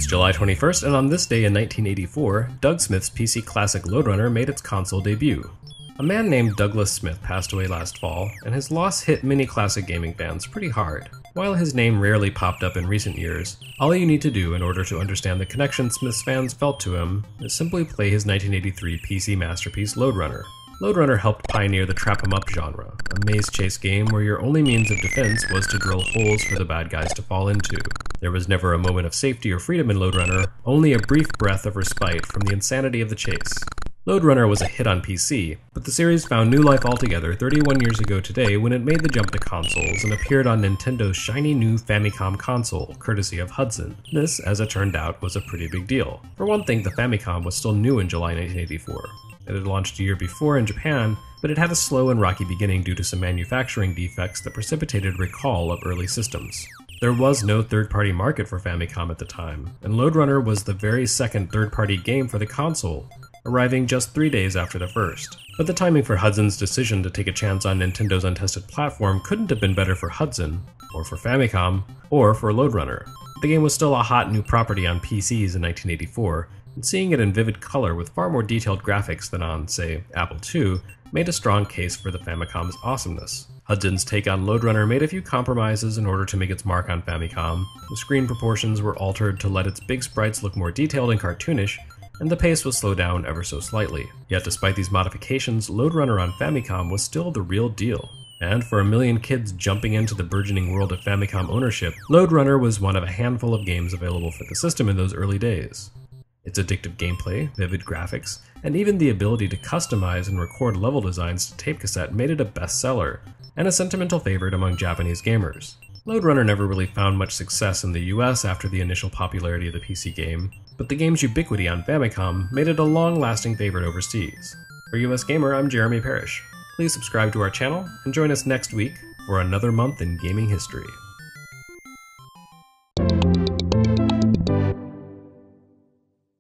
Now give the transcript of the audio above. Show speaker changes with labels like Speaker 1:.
Speaker 1: It's July 21st, and on this day in 1984, Doug Smith's PC classic Lode Runner made its console debut. A man named Douglas Smith passed away last fall, and his loss hit many classic gaming fans pretty hard. While his name rarely popped up in recent years, all you need to do in order to understand the connection Smith's fans felt to him is simply play his 1983 PC masterpiece Lode Runner. Lode Runner helped pioneer the trap-em-up genre, a maze chase game where your only means of defense was to drill holes for the bad guys to fall into. There was never a moment of safety or freedom in Lode Runner, only a brief breath of respite from the insanity of the chase. Lode Runner was a hit on PC, but the series found new life altogether 31 years ago today when it made the jump to consoles and appeared on Nintendo's shiny new Famicom console, courtesy of Hudson. This, as it turned out, was a pretty big deal. For one thing, the Famicom was still new in July 1984. It had launched a year before in Japan, but it had a slow and rocky beginning due to some manufacturing defects that precipitated recall of early systems. There was no third-party market for Famicom at the time, and Lode Runner was the very second third-party game for the console, arriving just 3 days after the first. But the timing for Hudson's decision to take a chance on Nintendo's untested platform couldn't have been better for Hudson, or for Famicom, or for Lode Runner. The game was still a hot new property on PCs in 1984, and seeing it in vivid color with far more detailed graphics than on, say, Apple II, made a strong case for the Famicom's awesomeness. Hudson's take on Lode Runner made a few compromises in order to make its mark on Famicom. The screen proportions were altered to let its big sprites look more detailed and cartoonish, and the pace was slowed down ever so slightly. Yet despite these modifications, Lode Runner on Famicom was still the real deal. And for a million kids jumping into the burgeoning world of Famicom ownership, Lode Runner was one of a handful of games available for the system in those early days. Its addictive gameplay, vivid graphics, and even the ability to customize and record level designs to tape cassette made it a bestseller, and a sentimental favorite among Japanese gamers. Lode Runner never really found much success in the US after the initial popularity of the PC game, but the game's ubiquity on Famicom made it a long-lasting favorite overseas. For US Gamer, I'm Jeremy Parrish. Please subscribe to our channel, and join us next week for another month in gaming history.